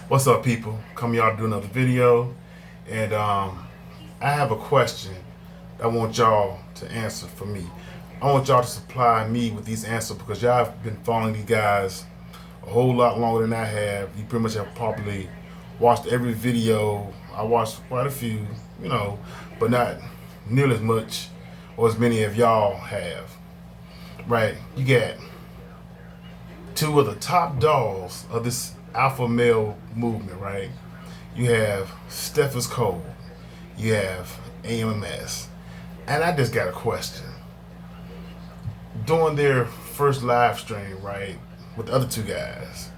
What's up, people? Come y'all to do another video, and I have a question I want y'all to answer for me. I want y'all to supply me with these answers because y'all have been following these guys a whole lot longer than I have. You pretty much have probably watched every video. I watched quite a few, but not nearly as much or as many of y'all have. Right? You got two of the top dogs of this alpha male movement, right? You have Stephiscold, you have AMS, and I just got a question. During their first live stream, right, with the other two guys,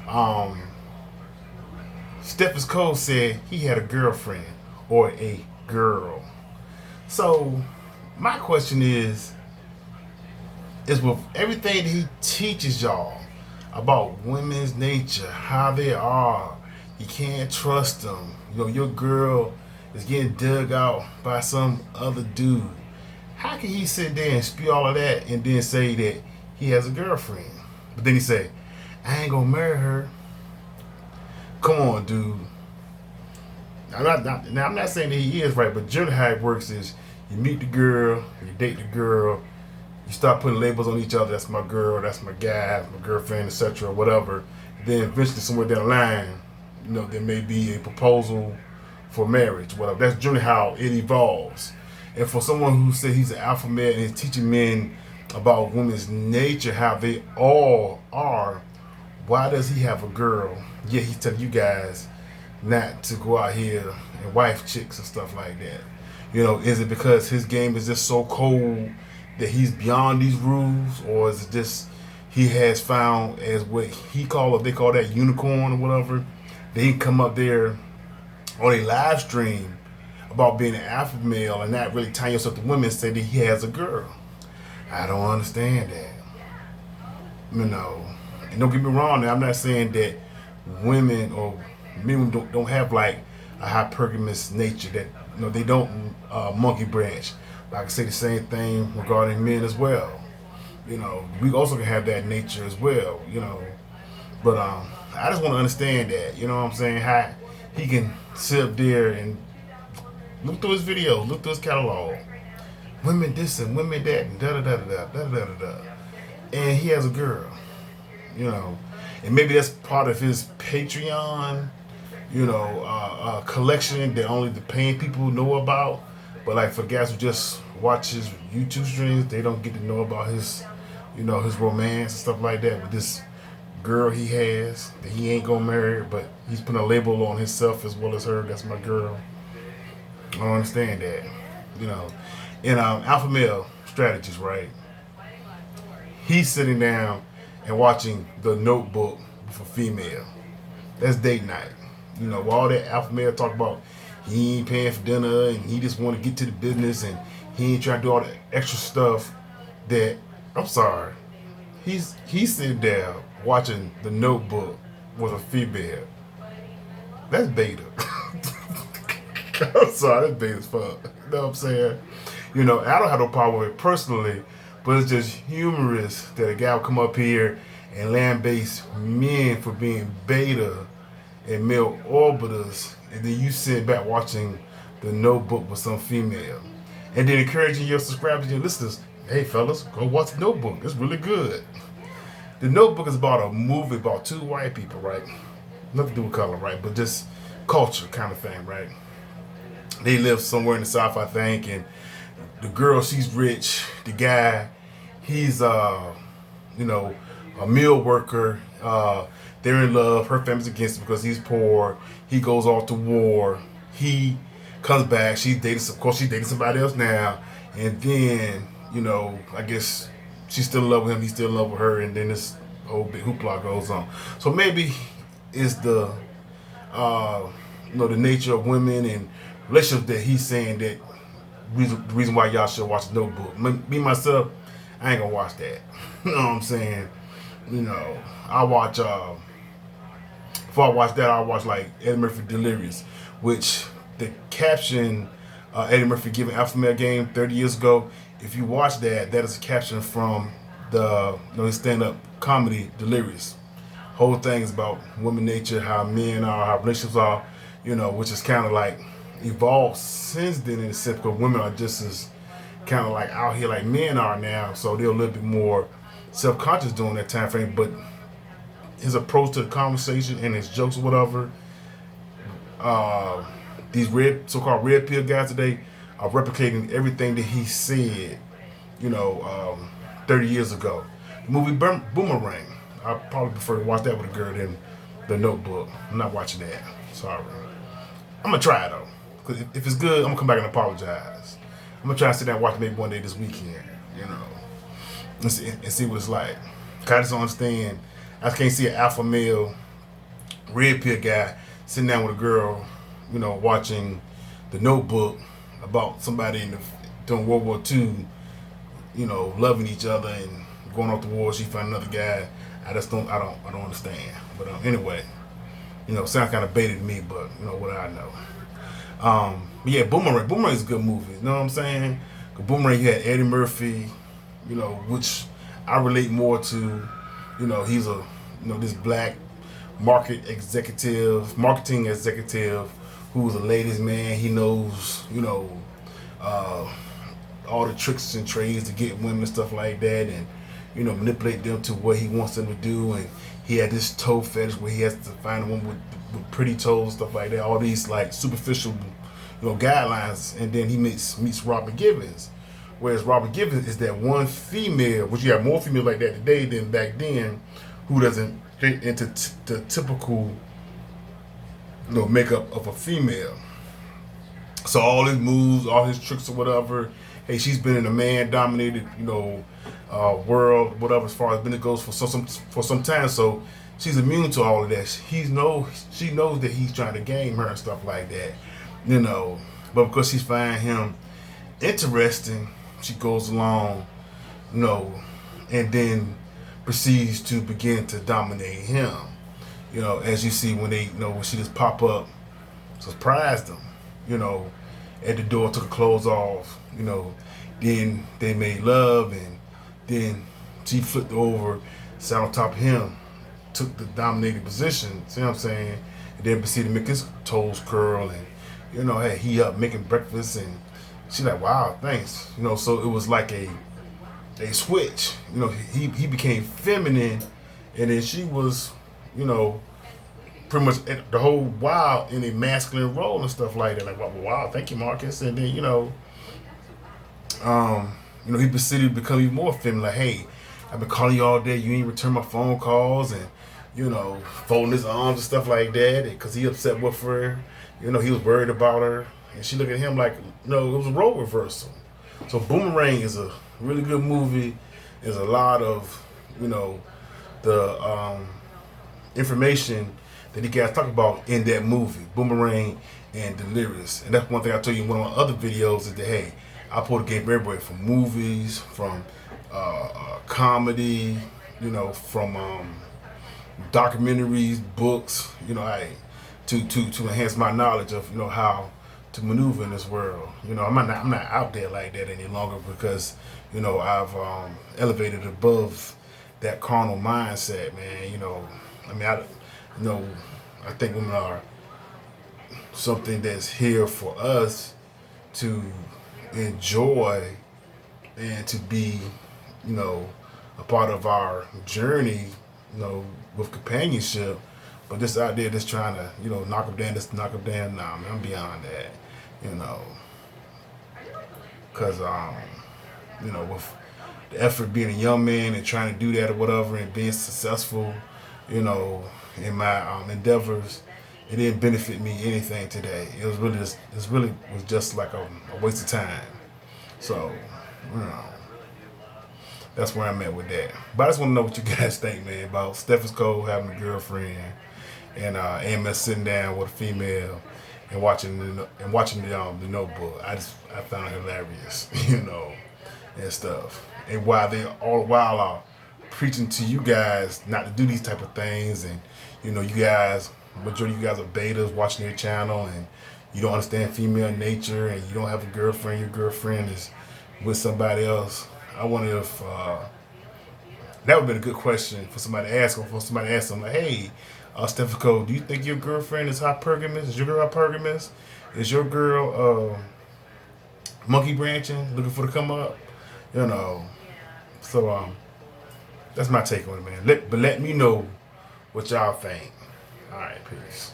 um, Stephiscold said he had a girlfriend or a girl. So my question is with everything that he teaches y'all about women's nature, how they are, you can't trust them. Your girl is getting dug out by some other dude. How can he sit there and spew all of that and then say that he has a girlfriend? But then he say, I ain't gonna marry her. Come on, dude. I'm not saying that he is right, but generally how it works is you meet the girl, you date the girl, you start putting labels on each other. That's my girl, that's my guy, that's my girlfriend, etc., whatever. Then eventually, somewhere down the line, there may be a proposal for marriage, whatever. That's generally how it evolves. And for someone who says he's an alpha male and is teaching men about women's nature, how they all are, why does he have a girl? Yeah, he's telling you guys not to go out here and wife chicks and stuff like that. Is it because his game is just so cold that he's beyond these rules, or is it just he has found as what they call that unicorn or whatever, that he can come up there on a live stream about being an alpha male and not really tying yourself to women and say that he has a girl? I don't understand that. And don't get me wrong, I'm not saying that women or men don't have like a hypergamous nature, that they don't monkey branch. But I can say the same thing regarding men as well. We also can have that nature as well. But I just want to understand that. You know what I'm saying? How he can sit up there and look through his videos, look through his catalog. Women this and women that and da da da da da da da da. And he has a girl. And maybe that's part of his Patreon, collection that only the paying people know about. But like for guys who just watch his YouTube streams, they don't get to know about his, his romance and stuff like that with this girl he has that he ain't gonna marry, but he's putting a label on himself as well as her. That's my girl. I don't understand that. In alpha male strategies, right? He's sitting down and watching The Notebook with a female. That's date night. All that alpha male talk about, he ain't paying for dinner and he just want to get to the business and he ain't trying to do all the extra stuff that, I'm sorry, he's sitting there watching The Notebook with a female. That's beta. I'm sorry, that's beta as fuck. You know what I'm saying? I don't have no problem with it personally, but it's just humorous that a guy will come up here and land-base men for being beta and male orbiters, and then you sit back watching The Notebook with some female, and then encouraging your subscribers and your listeners, hey fellas, go watch The Notebook. It's really good. The Notebook is about a movie about two white people, right? Nothing to do with color, right? But just culture kind of thing, right? They live somewhere in the South, I think, and the girl, she's rich. The guy, he's a mill worker. They're in love. Her family's against him because he's poor. He goes off to war. He comes back. She's dating somebody else now. And then, I guess she's still in love with him. He's still in love with her. And then this whole big hoopla goes on. So maybe it's the the nature of women and relationships that he's saying that the reason why y'all should watch The Notebook. Me myself, I ain't gonna watch that. You know what I'm saying? I watch. Before I watch that, I watch like Eddie Murphy Delirious, which the caption Eddie Murphy giving Alpha Male Game 30 years ago. If you watch that, that is a caption from the his stand-up comedy Delirious. whole thing is about women nature, how men are, how relationships are, which is kind of like evolved since then in the sense because women are just as kind of like out here like men are now, so they're a little bit more self-conscious during that time frame. But his approach to the conversation and his jokes or whatever, uh, these so-called red pill guys today are replicating everything that he said, 30 years ago. The movie Boomerang, I probably prefer to watch that with a girl than The Notebook. I'm not watching that. Sorry. I'm gonna try it though, cause if it's good, I'm gonna come back and apologize. I'm gonna try to sit down and watch it maybe one day this weekend, and see what it's like. Cause I just don't understand. I can't see an alpha male red pill guy sitting down with a girl, watching The Notebook about somebody during World War II, loving each other and going off to war. She found another guy. I don't understand. But anyway, sounds kind of baited to me, but what I know. But yeah, Boomerang is a good movie. You know what I'm saying? Boomerang, you had Eddie Murphy, which I relate more to. He's this black marketing executive who's a ladies' man. He knows, all the tricks and trades to get women and stuff like that, and manipulate them to what he wants them to do. And he had this toe fetish where he has to find a woman with pretty toes, stuff like that. All these like superficial, guidelines. And then he meets Robert Givens. Whereas Robert Givens is that one female, which you have more females like that today than back then, who doesn't fit into the typical, makeup of a female. So all his moves, all his tricks or whatever, hey, she's been in a man-dominated, world, whatever, as far as business goes for some time. So she's immune to all of that. She knows that he's trying to game her and stuff like that, But because she's finding him interesting, she goes along, and then proceeds to begin to dominate him. As you see when they, when she just pop up, surprised him, at the door, took her clothes off, then they made love, and then she flipped over, sat on top of him, took the dominating position, see what I'm saying? And then proceeded to make his toes curl, and, hey, he up making breakfast, and she's like, wow, thanks. So it was like a switch. He became feminine, and then she was, pretty much the whole while in a masculine role and stuff like that. Like, wow, thank you, Marcus. And then, he proceeded to become even more feminine. Like, hey, I've been calling you all day. You ain't return my phone calls, and folding his arms and stuff like that. Because he upset with her. He was worried about her, and she looked at him like, it was a role reversal. So Boomerang is a really good movie. There's a lot of, the information that you guys talk about in that movie, Boomerang and Delirious. And that's one thing I told you in one of my other videos is that, hey, I pull the game for everybody, from movies, from comedy, from documentaries, books, to enhance my knowledge of, how to maneuver in this world. I'm not out there like that any longer because, I've elevated above that carnal mindset, man. I think women are something that's here for us to enjoy and to be, a part of our journey, with companionship. But this out there just trying to, knock them down, knock them down. Nah, man, I'm beyond that, Because, with the effort being a young man and trying to do that or whatever and being successful, in my endeavors, it didn't benefit me anything today. It was just like a waste of time. So, that's where I'm at with that. But I just want to know what you guys think, man, about Stephiscold having a girlfriend and AMS sitting down with a female and watching the Notebook. I found it hilarious, and stuff. And while they all the while are preaching to you guys not to do these type of things, and you guys, majority of you guys are betas watching your channel, and you don't understand female nature, and you don't have a girlfriend. Your girlfriend is with somebody else. I wonder if That would have been a good question for somebody to ask, or for somebody to ask them, like, hey, Stephiscold, do you think your girlfriend is hypergamous? Is your girl hypergamous? Is your girl monkey branching, looking for the come up? You know. So that's my take on it, man. But let me know what y'all think. All right, peace.